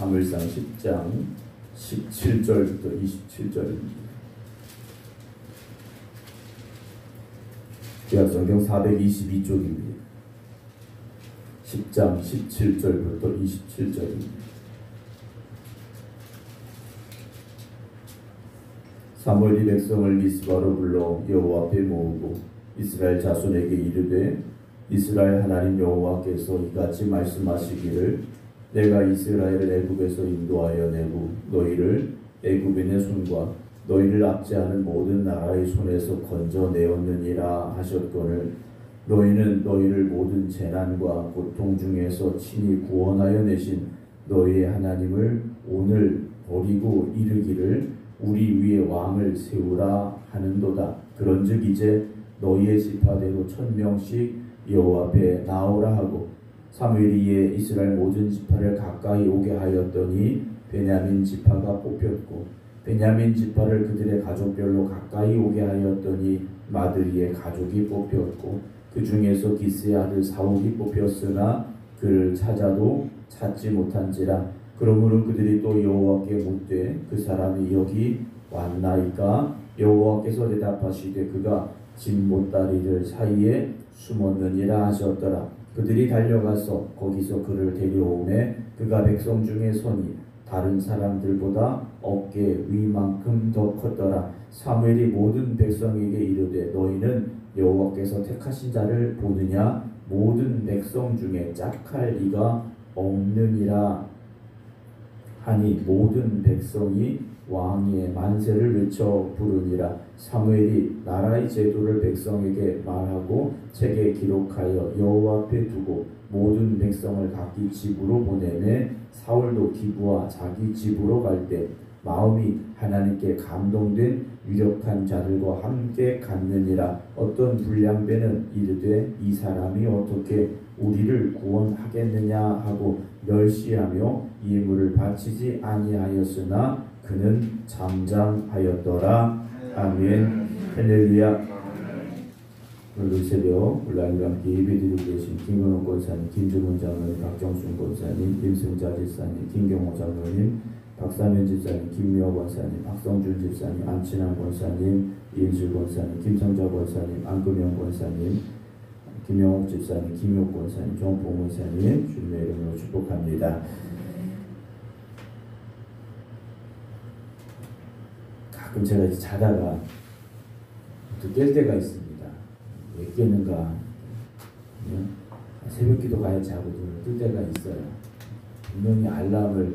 사무엘상 10장 17절부터 27절입니다. 구약성경 422쪽입니다. 10장 17절부터 27절입니다. 사무엘이 백성을 미스바로 불러 여호와 앞에 모으고 이스라엘 자손에게 이르되 이스라엘 하나님 여호와께서 이같이 말씀하시기를 내가 이스라엘을 애굽에서 인도하여 내고 너희를 애굽인의 손과 너희를 압제하는 모든 나라의 손에서 건져내었느니라 하셨거늘 너희는 너희를 모든 재난과 고통 중에서 친히 구원하여 내신 너희의 하나님을 오늘 버리고 이르기를 우리 위에 왕을 세우라 하는도다. 그런즉 이제 너희의 지파대로 1000명씩 여호와 앞에 나오라 하고 사무엘이 이에 이스라엘 모든 지파를 가까이 오게 하였더니 베냐민 지파가 뽑혔고 베냐민 지파를 그들의 가족별로 가까이 오게 하였더니 마드리의 가족이 뽑혔고 그 중에서 기스의 아들 사울이 뽑혔으나 그를 찾아도 찾지 못한지라. 그러므로 그들이 또 여호와께 묻되 그 사람이 여기 왔나이까? 여호와께서 대답하시되 그가 집 못다리들 사이에 숨었느니라 하셨더라. 그들이 달려가서 거기서 그를 데려오매 그가 백성 중에 서니 다른 사람들보다 어깨 위만큼 더 컸더라. 사무엘이 모든 백성에게 이르되 너희는 여호와께서 택하신 자를 보느냐? 모든 백성 중에 짝할 이가 없느니라 하니 모든 백성이 왕의 만세를 외쳐 부르니라. 사무엘이 나라의 제도를 백성에게 말하고 책에 기록하여 여호와 앞에 두고 모든 백성을 각기 집으로 보내매 사울도 기브와 자기 집으로 갈 때 마음이 하나님께 감동된 유력한 자들과 함께 갔느니라. 어떤 불량배는 이르되 이 사람이 어떻게 우리를 구원하겠느냐 하고 멸시하며 예물을 바치지 아니하였으나 그는 잠잠하였더라. 아멘. 할렐루야. 오늘 새벽 우리와 함께 예배드리고 계신 김건호 권사님, 김주문 장로님, 박정순 권사님, 김승자 집사님, 김경호 장로님, 박사면 집사님, 김미화 권사님, 박성준 집사님, 안친환 권사님, 이은실 권사님, 김성자 권사님, 안금영 권사님, 김영옥 집사님, 김효 권사님, 정봉 권사님 주님의 이름으로 축복합니다. 가끔 제가 이제 자다가 또 깰 때가 있습니다. 왜 깨는가? 새벽기도 가야지 하고 뜰 때가 있어요. 분명히 알람을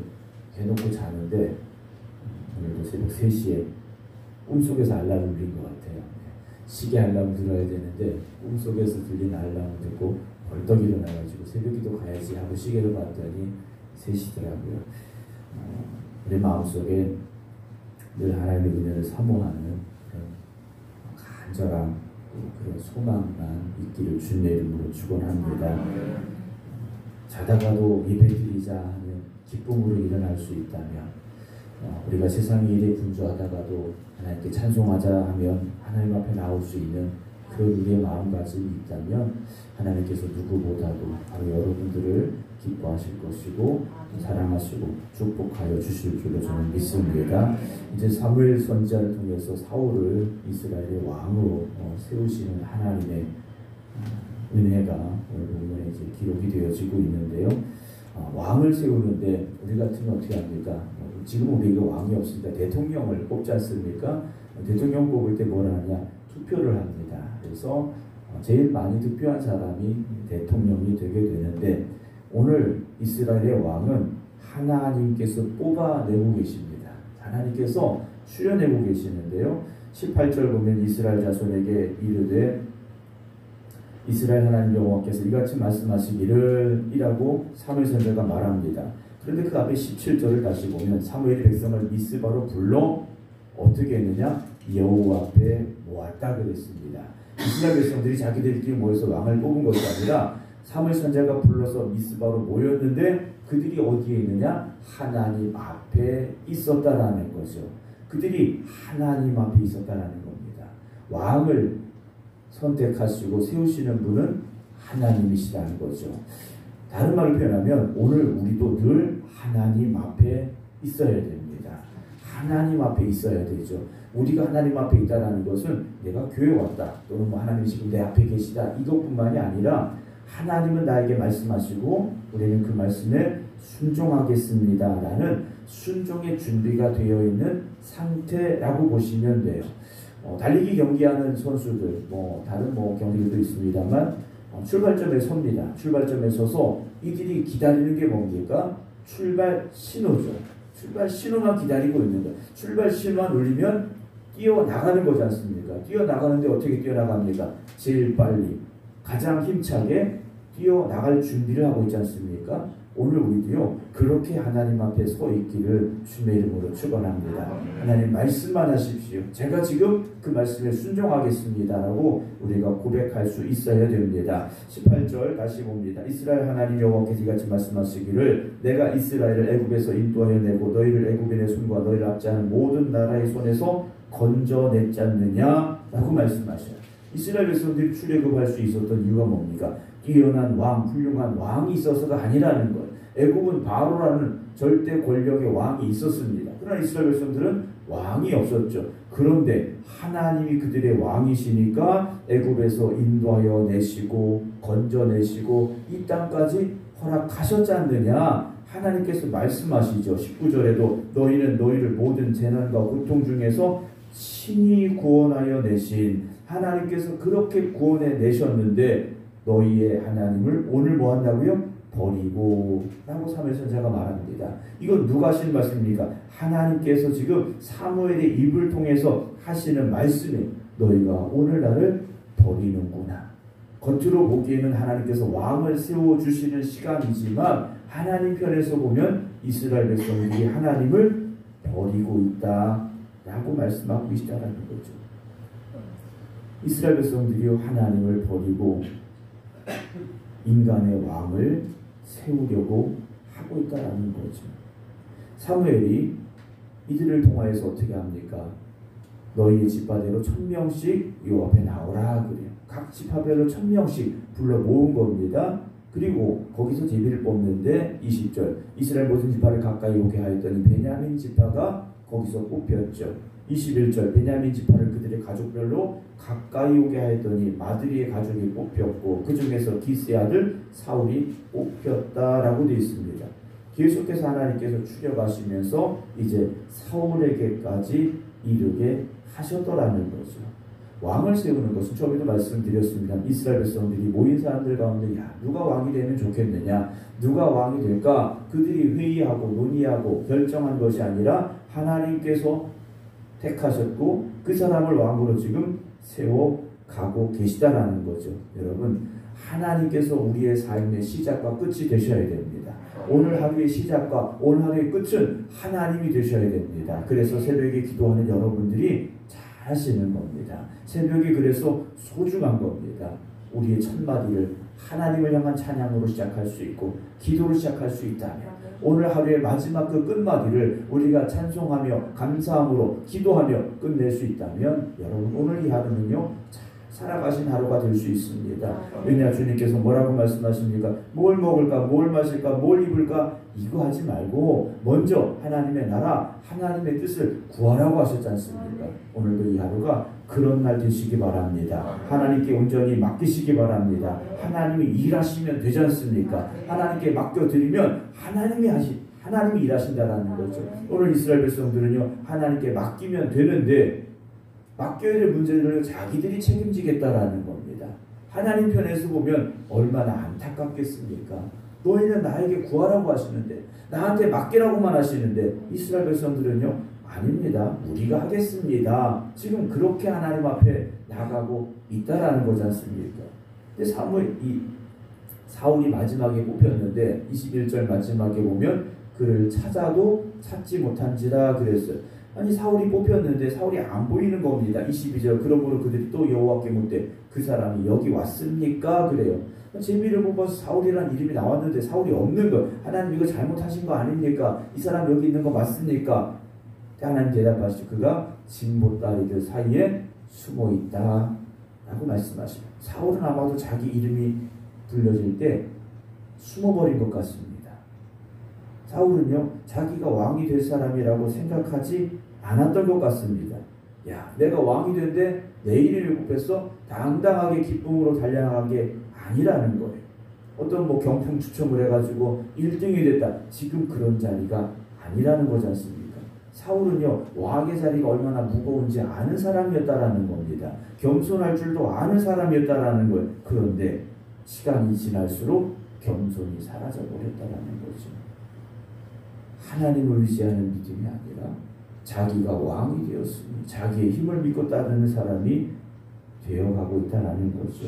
해놓고 자는데 오늘도 새벽 3시에 꿈속에서 알람을 울린 것 같아요. 시계 알람 들어야 되는데 꿈속에서 들린 알람을 듣고 벌떡 일어나가지고 새벽기도 가야지 하고 시계를 봤더니 3시더라고요. 내 마음속에 늘 하나님의 은혜를 사모하는 그런 간절함, 그런 소망만 있기를 주님의 이름으로 축원합니다. 자다가도 예배드리자 하는 기쁨으로 일어날 수 있다면 우리가 세상 일에 분주하다가도 하나님께 찬송하자 하면 하나님 앞에 나올 수 있는 그 우리의 마음가짐이 있다면 하나님께서 누구보다도 바로 여러분들을 기뻐하실 것이고 사랑하시고 축복하여 주실 줄로 저는 믿습니다. 이제 사무엘 선지자를 통해서 사울을 이스라엘의 왕으로 세우시는 하나님의 은혜가 오늘 본문에 이제 기록이 되어지고 있는데요. 왕을 세우는데 우리 같으면 어떻게 합니까? 지금 우리가 왕이 없으니까 대통령을 뽑지 않습니까? 대통령 뽑을 때 뭘 하냐? 투표를 합니다. 그래서 제일 많이 득표한 사람이 대통령이 되게 되는데 오늘 이스라엘의 왕은 하나님께서 뽑아내고 계십니다. 하나님께서 추려내고 계시는데요. 18절 보면 이스라엘 자손에게 이르되 이스라엘 하나님 여호와께서 이같이 말씀하시기를 이라고 사무엘 선지자가 말합니다. 그런데 그 앞에 17절을 다시 보면 사무엘이 백성을 미스바로 불러 어떻게 했느냐? 여호와 앞에 모았다 그랬습니다. 이스라엘 백성들이 자기들끼리 모여서 왕을 뽑은 것이 아니라 사무엘 선지자가 불러서 미스바로 모였는데 그들이 어디에 있느냐? 하나님 앞에 있었다라는 거죠. 그들이 하나님 앞에 있었다라는 겁니다. 왕을 선택하시고 세우시는 분은 하나님이시라는 거죠. 다른 말로 표현하면 오늘 우리도 늘 하나님 앞에 있어야 됩니다. 하나님 앞에 있어야 되죠. 우리가 하나님 앞에 있다라는 것은 내가 교회 왔다 또는 뭐 하나님이 지금 내 앞에 계시다 이것뿐만이 아니라 하나님은 나에게 말씀하시고 우리는 그 말씀에 순종하겠습니다라는 순종의 준비가 되어 있는 상태라고 보시면 돼요. 달리기 경기하는 선수들, 다른 경기들도 있습니다만 출발점에 섭니다. 출발점에 서서 이들이 기다리는 게 뭡니까? 출발 신호죠. 출발 신호만 기다리고 있는 거예요. 출발 신호만 울리면 뛰어나가는 거지 않습니까? 뛰어나가는데 어떻게 뛰어나갑니까? 제일 빨리, 가장 힘차게 뛰어나갈 준비를 하고 있지 않습니까? 오늘 우리도요 그렇게 하나님 앞에 서 있기를 주님의 이름으로 축원합니다. 하나님 말씀만 하십시오. 제가 지금 그 말씀에 순종하겠습니다라고 우리가 고백할 수 있어야 됩니다. 18절 다시 봅니다. 이스라엘 하나님 여호와께서 이같이 말씀하시기를 내가 이스라엘을 애굽에서 인도하여 내고 너희를 애굽인의 손과 너희를 압제하는 모든 나라의 손에서 건져냈지 않느냐라고 말씀하셔요. 이스라엘 백성들이 출애굽할 수 있었던 이유가 뭡니까? 뛰어난 왕, 훌륭한 왕이 있어서가 아니라는 것. 애굽은 바로라는 절대 권력의 왕이 있었습니다. 그러나 이스라엘 백성들은 왕이 없었죠. 그런데 하나님이 그들의 왕이시니까 애굽에서 인도하여 내시고 건져내시고 이 땅까지 허락하셨지 않느냐. 하나님께서 말씀하시죠. 19절에도 너희는 너희를 모든 재난과 고통 중에서 친히 구원하여 내신 하나님께서 그렇게 구원해 내셨는데 너희의 하나님을 오늘 뭐 한다고요? 버리고 라고 사무엘 선지자가 말합니다. 이건 누가 하신 말씀입니까? 하나님께서 지금 사무엘의 입을 통해서 하시는 말씀이 너희가 오늘 나를 버리는구나. 겉으로 보기에는 하나님께서 왕을 세워주시는 시간이지만 하나님 편에서 보면 이스라엘 백성들이 하나님을 버리고 있다 라고 말씀하고 계시다라는 거죠. 이스라엘 백성들이 하나님을 버리고 인간의 왕을 세우려고 하고 있다라는 거죠. 사무엘이 이들을 통하여서 어떻게 합니까? 너희의 집파대로 1000명씩 요 앞에 나오라 그래요. 각 집파별로 1000명씩 불러 모은 겁니다. 그리고 거기서 제비를 뽑는데 20절 이스라엘 모든 지파를 가까이 오게 하였더니 베냐민 지파가 거기서 뽑혔죠. 21절 베냐민 지파를 그들의 가족별로 가까이 오게 하였더니 마드리의 가족이 뽑혔고 그 중에서 기스의 아들 사울이 뽑혔다라고 되어 있습니다. 계속해서 하나님께서 추려가시면서 이제 사울에게까지 이르게 하셨더라는 거죠. 왕을 세우는 것은 처음에도 말씀드렸습니다. 이스라엘 백성들이 모인 사람들 가운데 누가 왕이 되면 좋겠느냐, 누가 왕이 될까 그들이 회의하고 논의하고 결정한 것이 아니라 하나님께서 택하셨고 그 사람을 왕으로 지금 세워가고 계시다라는 거죠. 여러분 하나님께서 우리의 삶의 시작과 끝이 되셔야 됩니다. 오늘 하루의 시작과 오늘 하루의 끝은 하나님이 되셔야 됩니다. 그래서 새벽에 기도하는 여러분들이 잘 하시는 겁니다. 새벽이 그래서 소중한 겁니다. 우리의 첫마디를 하나님을 향한 찬양으로 시작할 수 있고 기도로 시작할 수 있다면 오늘 하루의 마지막 그 끝마디를 우리가 찬송하며 감사함으로 기도하며 끝낼 수 있다면 여러분 오늘 이 하루는요 살아가신 하루가 될 수 있습니다. 왜냐 주님께서 뭐라고 말씀하십니까? 뭘 먹을까, 뭘 마실까, 뭘 입을까 이거 하지 말고 먼저 하나님의 나라, 하나님의 뜻을 구하라고 하셨지 않습니까? 오늘도 이 하루가 그런 날 되시기 바랍니다. 하나님께 온전히 맡기시기 바랍니다. 하나님이 일하시면 되지 않습니까? 하나님께 맡겨드리면 하나님이 일하신다라는 거죠. 오늘 이스라엘 백성들은요 하나님께 맡기면 되는데 맡겨야 될 문제들을 자기들이 책임지겠다라는 겁니다. 하나님 편에서 보면 얼마나 안타깝겠습니까? 너희는 나에게 구하라고 하시는데 나한테 맡기라고만 하시는데 이스라엘 백성들은요 아닙니다. 우리가 하겠습니다. 지금 그렇게 하나님 앞에 나가고 있다라는 거지 않습니까? 근데 사울이 마지막에 뽑혔는데 21절 마지막에 보면 그를 찾아도 찾지 못한지라 그랬어요. 아니 사울이 뽑혔는데 사울이 안 보이는 겁니다. 22절 그러므로 그들이 또 여호와께 묻되 그 사람이 여기 왔습니까? 그래요. 제비를 뽑아서 사울이라는 이름이 나왔는데 사울이 없는 거. 하나님 이거 잘못하신 거 아닙니까? 이 사람 여기 있는 거 맞습니까? 하나님 대답하시죠. 그가 진보다리들 사이에 숨어있다 라고 말씀하시죠. 사울은 아마도 자기 이름이 불려질 때 숨어버린 것 같습니다. 사울은요, 자기가 왕이 될 사람이라고 생각하지 않았던 것 같습니다. 야, 내가 왕이 된데 내 이름을 굽혀서 당당하게 기쁨으로 달려나간 게 아니라는 거예요. 어떤 뭐 경품 추첨을 해가지고 1등이 됐다. 지금 그런 자리가 아니라는 거지 않습니까? 사울은요, 왕의 자리가 얼마나 무거운지 아는 사람이었다라는 겁니다. 겸손할 줄도 아는 사람이었다라는 거예요. 그런데 시간이 지날수록 겸손이 사라져 버렸다라는 거죠. 하나님을 의지하는 믿음이 아니라 자기가 왕이 되었으니 자기의 힘을 믿고 따르는 사람이 되어가고 있다라는 거죠.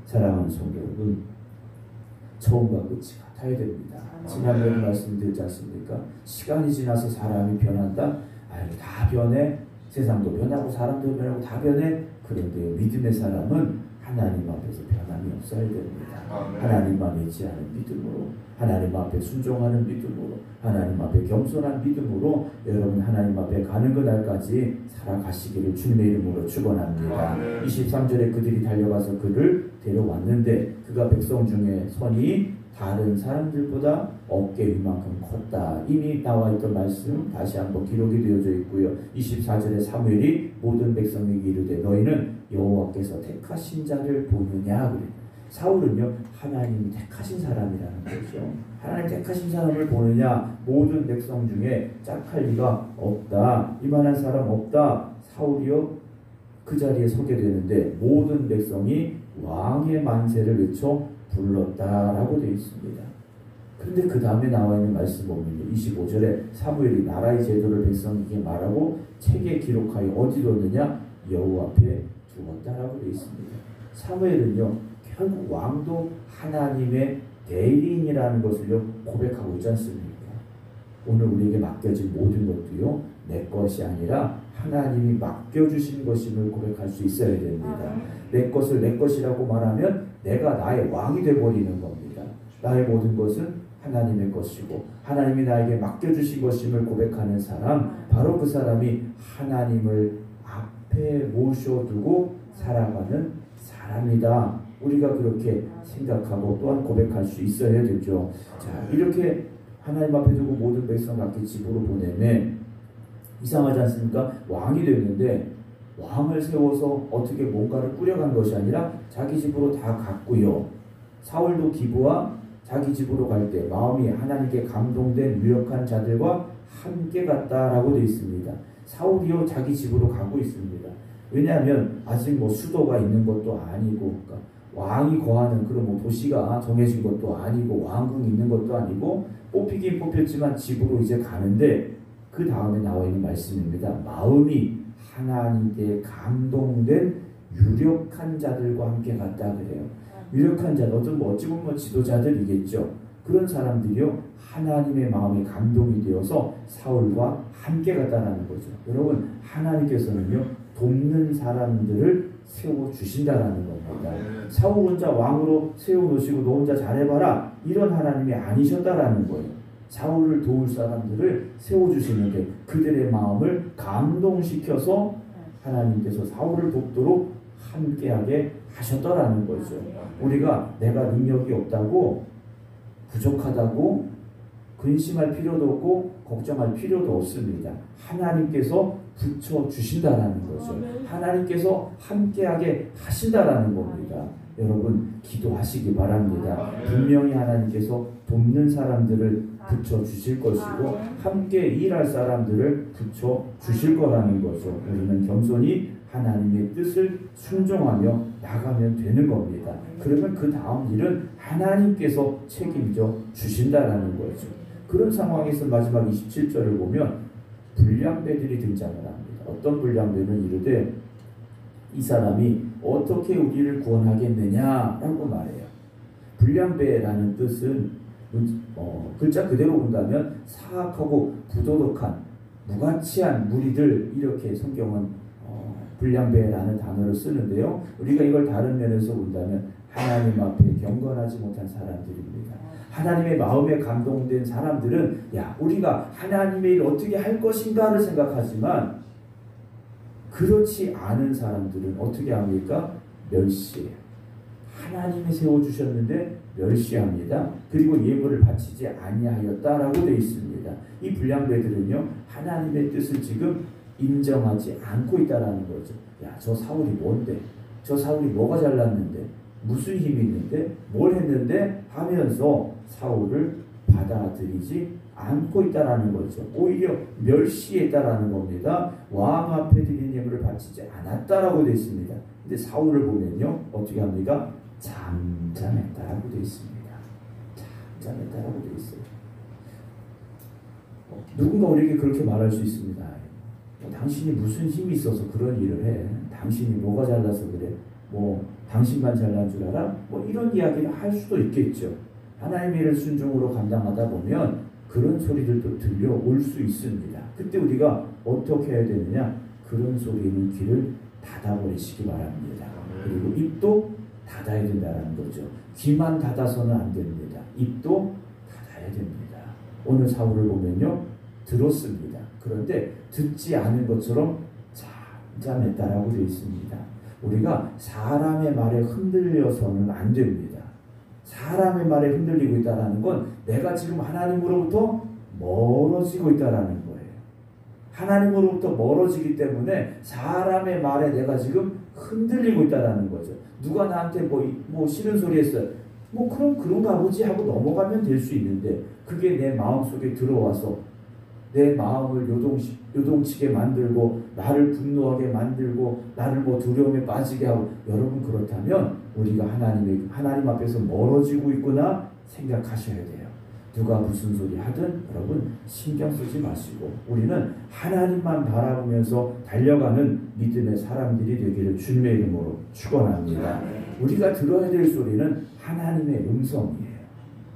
사랑하는 성도 여러분, 처음과 끝이 같아야 됩니다. 지난번에 말씀드렸지 않습니까? 시간이 지나서 사람이 변한다. 아유, 다 변해. 세상도 변하고 사람도 변하고 다 변해. 그런데 믿음의 사람은 하나님 앞에서 변함이 없어야 됩니다. 하나님만 의지하는 믿음으로, 하나님 앞에 순종하는 믿음으로, 하나님 앞에 겸손한 믿음으로 여러분 하나님 앞에 가는 그날까지 살아가시기를 주님의 이름으로 축원합니다. 23절에 그들이 달려가서 그를 데려왔는데 그가 백성 중에 선이 다른 사람들보다 어깨 위만큼 컸다. 이미 나와있던 말씀 다시 한번 기록이 되어져 있고요. 24절에 사무엘이 모든 백성에게 이르되 너희는 여호와께서 택하신 자를 보느냐 그래. 사울은요, 하나님이 택하신 사람이라는 거죠. 하나님 택하신 사람을 보느냐. 모든 백성 중에 짝할 리가 없다. 이만한 사람 없다. 사울이요, 그 자리에 서게 되는데 모든 백성이 왕의 만세를 외쳐 불렀다라고 되어 있습니다. 그런데 그 다음에 나와 있는 말씀 보면 25절에 사무엘이 나라의 제도를 백성에게 말하고 책에 기록하여 어디 뒀느냐? 여호와 앞에 두었다라고 되어 있습니다. 사무엘은요, 결국 왕도 하나님의 대리인이라는 것을요 고백하고 있지 않습니까? 오늘 우리에게 맡겨진 모든 것도요 내 것이 아니라 하나님이 맡겨주신 것임을 고백할 수 있어야 됩니다. 내 것을 내 것이라고 말하면 내가 나의 왕이 되어버리는 겁니다. 나의 모든 것은 하나님의 것이고 하나님이 나에게 맡겨주신 것임을 고백하는 사람, 바로 그 사람이 하나님을 앞에 모셔두고 살아가는 사람이다. 우리가 그렇게 생각하고 또한 고백할 수 있어야 되죠. 자, 이렇게 하나님 앞에 두고 모든 백성 각기 집으로 보내면 이상하지 않습니까? 왕이 됐는데 왕을 세워서 어떻게 뭔가를 꾸려간 것이 아니라 자기 집으로 다 갔고요. 사울도 기브와 자기 집으로 갈 때 마음이 하나님께 감동된 유력한 자들과 함께 갔다라고 되어 있습니다. 사울이요 자기 집으로 가고 있습니다. 왜냐하면 아직 뭐 수도가 있는 것도 아니고, 그러니까 왕이 거하는 그런 뭐 도시가 정해진 것도 아니고 왕궁이 있는 것도 아니고 뽑히긴 뽑혔지만 집으로 이제 가는데 그 다음에 나와 있는 말씀입니다. 마음이 하나님께 감동된 유력한 자들과 함께 갔다 그래요. 유력한 자들, 어찌 보면 지도자들이겠죠. 그런 사람들이요 하나님의 마음에 감동이 되어서 사울과 함께 갔다라는 거죠. 여러분, 하나님께서는요 돕는 사람들을 세워주신다라는 겁니다. 사울 혼자 왕으로 세워놓으시고 너 혼자 잘해봐라 이런 하나님이 아니셨다라는 거예요. 사울을 도울 사람들을 세워주시는데 그들의 마음을 감동시켜서 하나님께서 사울을 돕도록 함께하게 하셨다라는 거죠. 우리가 내가 능력이 없다고 부족하다고 근심할 필요도 없고 걱정할 필요도 없습니다. 하나님께서 붙여주신다라는 거죠. 하나님께서 함께하게 하신다라는 겁니다. 여러분 기도하시기 바랍니다. 분명히 하나님께서 돕는 사람들을 붙여주실 것이고 함께 일할 사람들을 붙여주실 거라는 거죠. 우리는 겸손히 하나님의 뜻을 순종하며 나가면 되는 겁니다. 그러면 그 다음 일은 하나님께서 책임져 주신다라는 거죠. 그런 상황에서 마지막 27절을 보면 불량배들이 등장을 합니다. 어떤 불량배는 이르되 이 사람이 어떻게 우리를 구원하겠느냐라고 말해요. 불량배라는 뜻은 글자 그대로 본다면 사악하고 부도덕한 무가치한 무리들, 이렇게 성경은 불량배라는 단어를 쓰는데요. 우리가 이걸 다른 면에서 본다면 하나님 앞에 경건하지 못한 사람들입니다. 하나님의 마음에 감동된 사람들은 야 우리가 하나님의 일 어떻게 할 것인가를 생각하지만 그렇지 않은 사람들은 어떻게 합니까? 멸시해요. 하나님이 세워주셨는데 멸시합니다. 그리고 예물을 바치지 아니하였다라고 되어 있습니다. 이 불량배들은요, 하나님의 뜻을 지금 인정하지 않고 있다라는 거죠. 야, 저 사울이 뭔데? 저 사울이 뭐가 잘났는데? 무슨 힘이 있는데? 뭘 했는데? 하면서 사울을 받아들이지 않고 있다라는 거죠. 오히려 멸시했다라는 겁니다. 왕 앞에 드린 예물을 바치지 않았다라고 되어 있습니다. 근데 사울을 보면요, 어떻게 합니까? 잠잠했다라고 되어 있습니다. 잠잠했다라고 되어 있어요. 누군가 우리에게 그렇게 말할 수 있습니다. 당신이 무슨 힘이 있어서 그런 일을 해? 당신이 뭐가 잘나서 그래? 당신만 잘난 줄 알아? 이런 이야기를 할 수도 있겠죠. 하나님의 일을 순종으로 감당하다 보면 그런 소리들도 들려올 수 있습니다. 그때 우리가 어떻게 해야 되느냐? 그런 소리는 귀를 닫아버리시기 바랍니다. 그리고 입도 닫아야 된다는 거죠. 귀만 닫아서는 안 됩니다. 입도 닫아야 됩니다. 오늘 사울을 보면요, 들었습니다. 그런데 듣지 않은 것처럼 잠잠했다라고 되어 있습니다. 우리가 사람의 말에 흔들려서는 안 됩니다. 사람의 말에 흔들리고 있다는 건 내가 지금 하나님으로부터 멀어지고 있다는 거예요. 하나님으로부터 멀어지기 때문에 사람의 말에 내가 지금 흔들리고 있다는 거죠. 누가 나한테 싫은 소리 했어요. 그럼 그런가 보지 하고 넘어가면 될 수 있는데, 그게 내 마음속에 들어와서 내 마음을 요동치게 만들고 나를 분노하게 만들고 나를 두려움에 빠지게 하고, 여러분 그렇다면 우리가 하나님 앞에서 멀어지고 있구나 생각하셔야 돼요. 누가 무슨 소리 하든 여러분 신경 쓰지 마시고 우리는 하나님만 바라보면서 달려가는 믿음의 사람들이 되기를 주님의 이름으로 축원합니다. 우리가 들어야 될 소리는 하나님의 음성이에요.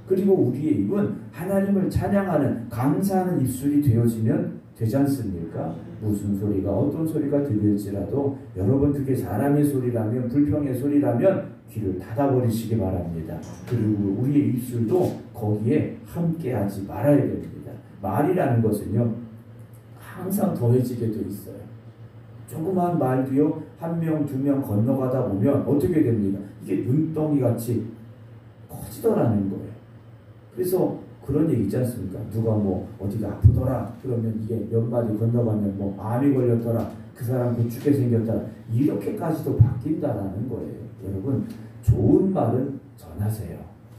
그리고 우리의 입은 하나님을 찬양하는 감사하는 입술이 되어지면 되지 않습니까? 무슨 소리가 어떤 소리가 들릴지라도 여러분 그게 사람의 소리라면 불평의 소리라면 귀를 닫아버리시기 바랍니다. 그리고 우리의 입술도 거기에 함께하지 말아야 됩니다. 말이라는 것은요 항상 더해지게 돼 있어요. 조그만 말도요 1명, 2명 건너가다 보면 어떻게 됩니까? 이게 눈덩이같이 커지더라는 거예요. 그래서 그런 얘기 있지 않습니까? 누가 어디가 아프더라 그러면 이게 몇 마디 건너가면 암이 걸렸더라, 그 사람 죽게 생겼더라, 이렇게까지도 바뀐다라는 거예요. 여러분 좋은 말은 전하세요.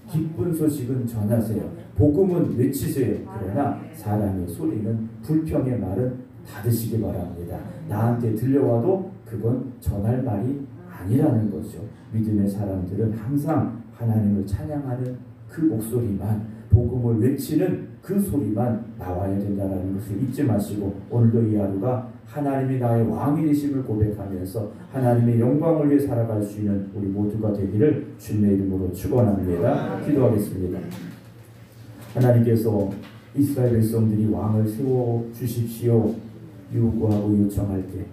기쁜 소식은 전하세요. 복음은 외치세요. 그러나 사람의 소리는, 불평의 말은 닫으시기 바랍니다. 나한테 들려와도 그건 전할 말이 아니라는 거죠. 믿음의 사람들은 항상 하나님을 찬양하는 그 목소리만, 복음을 외치는 그 소리만 나와야 된다는 것을 잊지 마시고 오늘도 이 하루가 하나님이 나의 왕이 되심을 고백하면서 하나님의 영광을 위해 살아갈 수 있는 우리 모두가 되기를 주님의 이름으로 축원합니다. 기도하겠습니다. 하나님께서 이스라엘 백성들이 왕을 세워주십시오 요구하고 요청할 때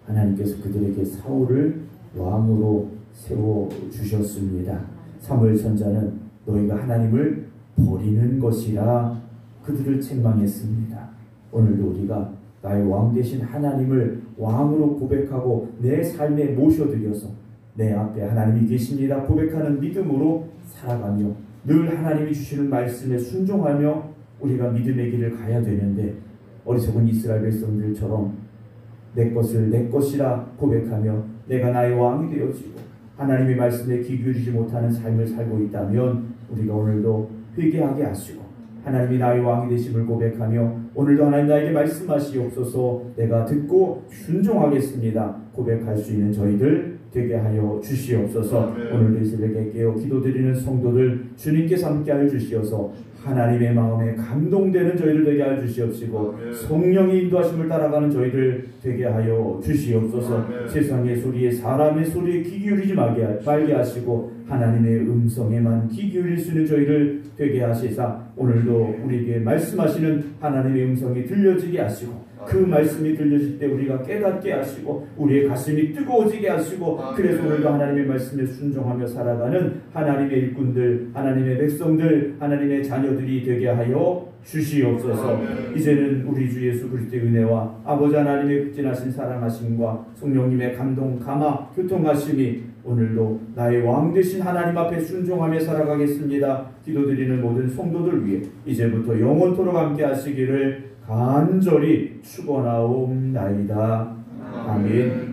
하나님께서 그들에게 사울을 왕으로 세워주셨습니다. 사무엘 선자는 너희가 하나님을 버리는 것이라 그들을 책망했습니다. 오늘도 우리가 나의 왕 되신 하나님을 왕으로 고백하고 내 삶에 모셔드려서 내 앞에 하나님이 계십니다 고백하는 믿음으로 살아가며 늘 하나님이 주시는 말씀에 순종하며 우리가 믿음의 길을 가야 되는데, 어리석은 이스라엘 백성들처럼 내 것을 내 것이라 고백하며 내가 나의 왕이 되어지고 하나님의 말씀에 귀 기울이지 못하는 삶을 살고 있다면 우리가 오늘도 회개하게 하시고 하나님이 나의 왕이 되심을 고백하며 오늘도 하나님 나에게 말씀하시옵소서 내가 듣고 순종하겠습니다 고백할 수 있는 저희들 되게 하여 주시옵소서. 오늘도 이 새벽에 깨어 기도드리는 성도들 주님께서 함께하여 주시어서 하나님의 마음에 감동되는 저희들 되게 하여 주시옵시고 성령의 인도하심을 따라가는 저희들 되게 하여 주시옵소서. 세상의 소리에 사람의 소리에 귀 기울이지 말게 하시고 하나님의 음성에만 귀 기울일 수 있는 저희를 되게 하시사 오늘도 우리에게 말씀하시는 하나님의 음성이 들려지게 하시고 그 말씀이 들려질 때 우리가 깨닫게 하시고 우리의 가슴이 뜨거워지게 하시고 그래서 오늘도 하나님의 말씀에 순종하며 살아가는 하나님의 일꾼들, 하나님의 백성들, 하나님의 자녀들이 되게 하여 주시옵소서. 이제는 우리 주 예수 그리스도의 은혜와 아버지 하나님의 극진하신 사랑하심과 성령님의 감동, 감화, 교통하심이 오늘도 나의 왕 되신 하나님 앞에 순종하며 살아가겠습니다. 기도드리는 모든 성도들 위해 이제부터 영원토록 함께 하시기를 간절히 축원하옵나이다. 아멘.